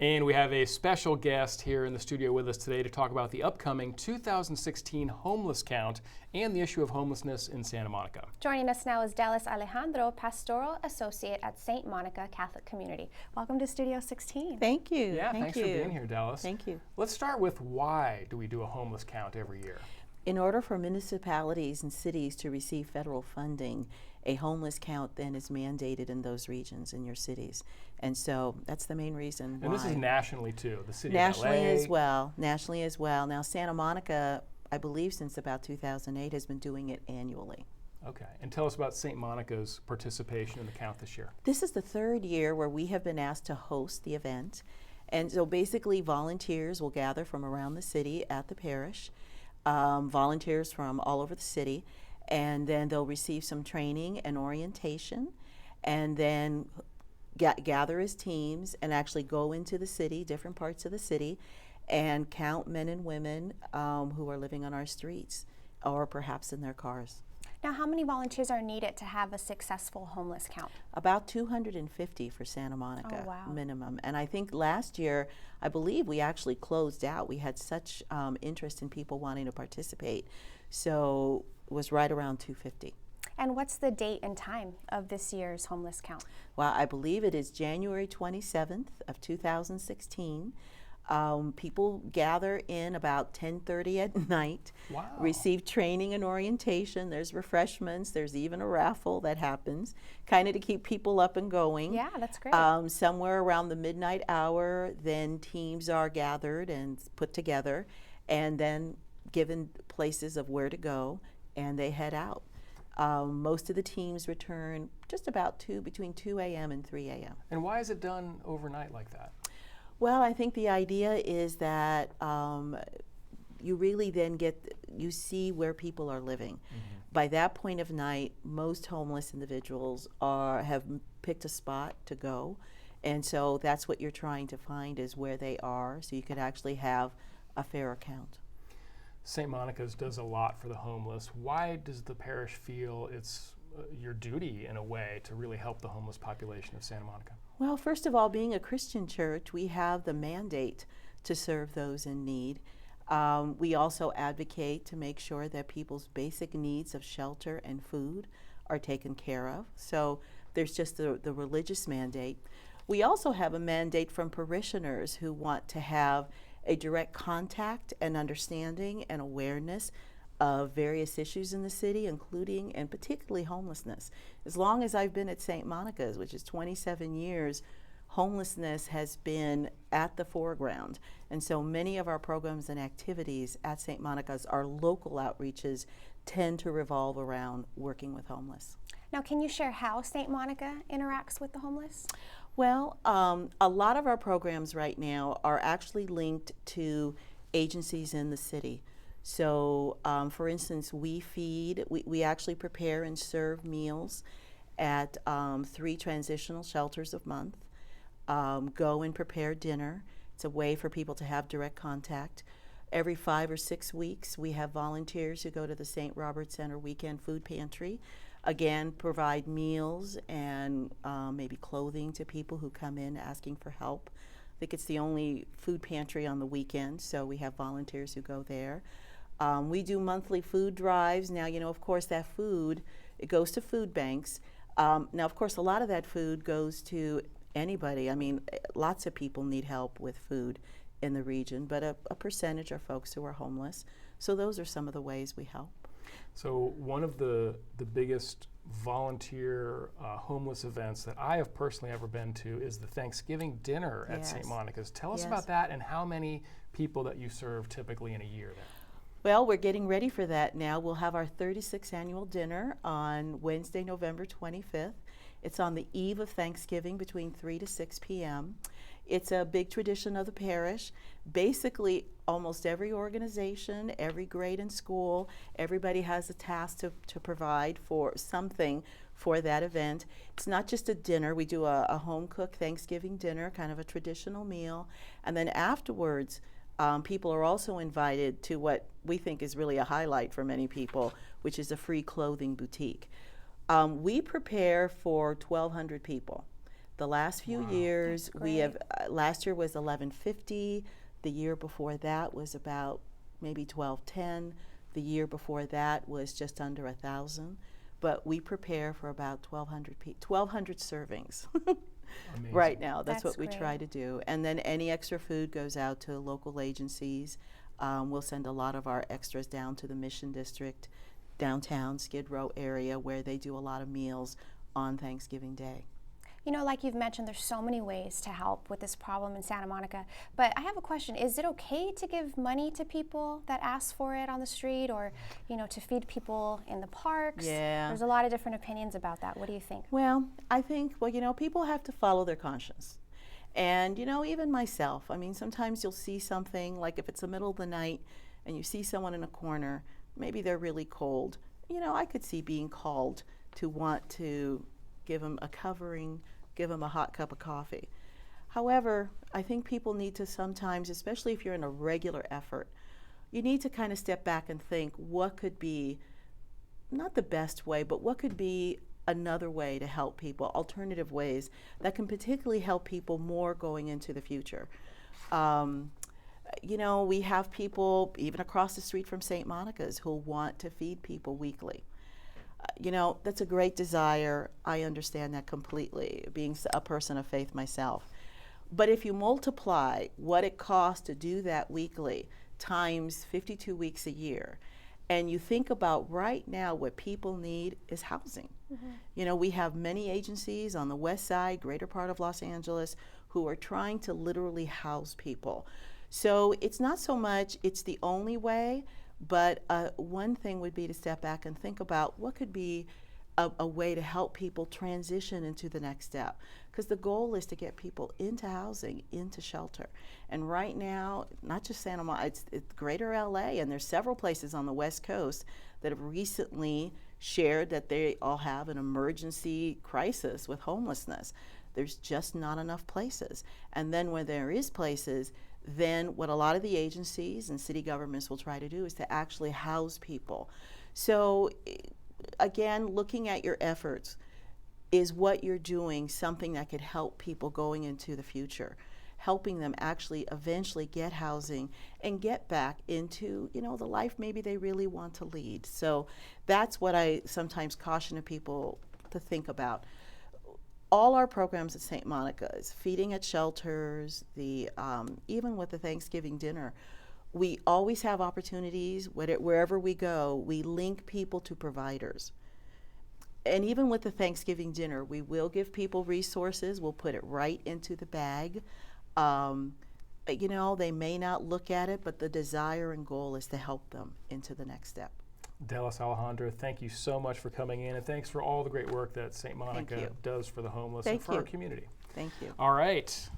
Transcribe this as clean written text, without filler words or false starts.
And we have a special guest here in the studio with us today to talk about the upcoming 2016 homeless count and the issue of homelessness in Santa Monica. Joining us now is Delis Alejandro, Pastoral Associate at St. Monica Catholic Community. Welcome to Studio 16. Thank you. Yeah, thanks for being here, Delis. Thank you. Let's start with why do we do a homeless count every year? In order for municipalities and cities to receive federal funding, a homeless count then is mandated in those regions, in your cities. And so that's the main reason why. And this is nationally too, the city nationally of LA. Nationally as well. Now Santa Monica, I believe since about 2008, has been doing it annually. Okay, and tell us about St. Monica's participation in the count this year. This is the third year where we have been asked to host the event. And so basically volunteers will gather from around the city at the parish, volunteers from all over the city, and then they'll receive some training and orientation, and then gather as teams and actually go into the city, different parts of the city, and count men and women who are living on our streets or perhaps in their cars. Now, how many volunteers are needed to have a successful homeless count? About 250 for Santa Monica, minimum. And I think last year, I believe we actually closed out. We had such interest in people wanting to participate. So it was right around 250. And what's the date and time of this year's homeless count? Well, I believe it is January 27th of 2016. People gather in about 10:30 at night, receive training and orientation. There's refreshments. There's even a raffle that happens, kind of to keep people up and going. Yeah, that's great. Somewhere around the midnight hour, then teams are gathered and put together and then given places of where to go, and they head out. Most of the teams return just about between 2 a.m. and 3 a.m. And why is it done overnight like that? Well, I think the idea is that you really then you see where people are living. Mm-hmm. By that point of night, most homeless individuals have picked a spot to go, and so that's what you're trying to find is where they are, so you could actually have a fair account. St. Monica's does a lot for the homeless. Why does the parish feel it's your duty, in a way, to really help the homeless population of Santa Monica? Well, first of all, being a Christian church, we have the mandate to serve those in need. We also advocate to make sure that people's basic needs of shelter and food are taken care of. So there's just the religious mandate. We also have a mandate from parishioners who want to have a direct contact and understanding and awareness of various issues in the city, including and particularly homelessness. As long as I've been at St. Monica's, which is 27 years, homelessness has been at the foreground. And so many of our programs and activities at St. Monica's, our local outreaches, tend to revolve around working with homeless. Now, can you share how St. Monica interacts with the homeless? Well, a lot of our programs right now are actually linked to agencies in the city. So, for instance, we actually prepare and serve meals at 3 transitional shelters a month. Go and prepare dinner. It's a way for people to have direct contact. Every 5 or 6 weeks, we have volunteers who go to the St. Robert Center Weekend Food Pantry. Again, provide meals and maybe clothing to people who come in asking for help. I think it's the only food pantry on the weekend, so we have volunteers who go there. We do monthly food drives. Now, of course, that food, it goes to food banks. Now, of course, a lot of that food goes to anybody. I mean, lots of people need help with food in the region, but a percentage are folks who are homeless. So those are some of the ways we help. So one of the biggest volunteer homeless events that I have personally ever been to is the Thanksgiving dinner at St. Monica's. Tell us about that and how many people that you serve typically in a year there. Well, we're getting ready for that now. We'll have our 36th annual dinner on Wednesday, November 25th. It's on the eve of Thanksgiving between 3 to 6 p.m. It's a big tradition of the parish. Basically, almost every organization, every grade in school, everybody has a task to provide for something for that event. It's not just a dinner. We do a home-cooked Thanksgiving dinner, kind of a traditional meal. And then afterwards, people are also invited to what we think is really a highlight for many people, which is a free clothing boutique. We prepare for 1,200 people. The last few years, we have, last year was 1150. The year before that was about maybe 1210. The year before that was just under 1,000. But we prepare for about 1,200 servings right now. That's what we try to do. And then any extra food goes out to local agencies. We'll send a lot of our extras down to the Mission District, downtown Skid Row area, where they do a lot of meals on Thanksgiving Day. You know, like you've mentioned, there's so many ways to help with this problem in Santa Monica. But I have a question. Is it okay to give money to people that ask for it on the street, or, you know, to feed people in the parks? Yeah. There's a lot of different opinions about that. What do you think? Well, I think, well, you know, people have to follow their conscience. And, you know, even myself, I mean, sometimes you'll see something, like if it's the middle of the night and you see someone in a corner, maybe they're really cold. You know, I could see being called to want to give them a covering, give them a hot cup of coffee. However, I think people need to sometimes, especially if you're in a regular effort, you need to kind of step back and think what could be, not the best way, but what could be another way to help people, alternative ways that can particularly help people more going into the future. You know, we have people even across the street from St. Monica's who want to feed people weekly. You know, that's a great desire. I understand that completely, being a person of faith myself. But if you multiply what it costs to do that weekly times 52 weeks a year, and you think about right now what people need is housing. You know, we have many agencies on the west side, greater part of Los Angeles, who are trying to literally house people. So it's not so much it's the only way, but one thing would be to step back and think about what could be a way to help people transition into the next step. Because the goal is to get people into housing, into shelter. And right now, not just Santa Monica, it's greater LA, and there's several places on the West Coast that have recently shared that they all have an emergency crisis with homelessness. There's just not enough places. And then when there is places, then what a lot of the agencies and city governments will try to do is to actually house people. So again, looking at your efforts, is what you're doing something that could help people going into the future, helping them actually eventually get housing and get back into, you know, the life maybe they really want to lead. So that's what I sometimes caution to people to think about. All our programs at St. Monica's, feeding at shelters, even with the Thanksgiving dinner, we always have opportunities. Wherever we go, we link people to providers. And even with the Thanksgiving dinner, we will give people resources. We'll put it right into the bag. You know, they may not look at it, but the desire and goal is to help them into the next step. Delis, Alejandro, thank you so much for coming in, and thanks for all the great work that St. Monica does for the homeless and for our community. Thank you. All right.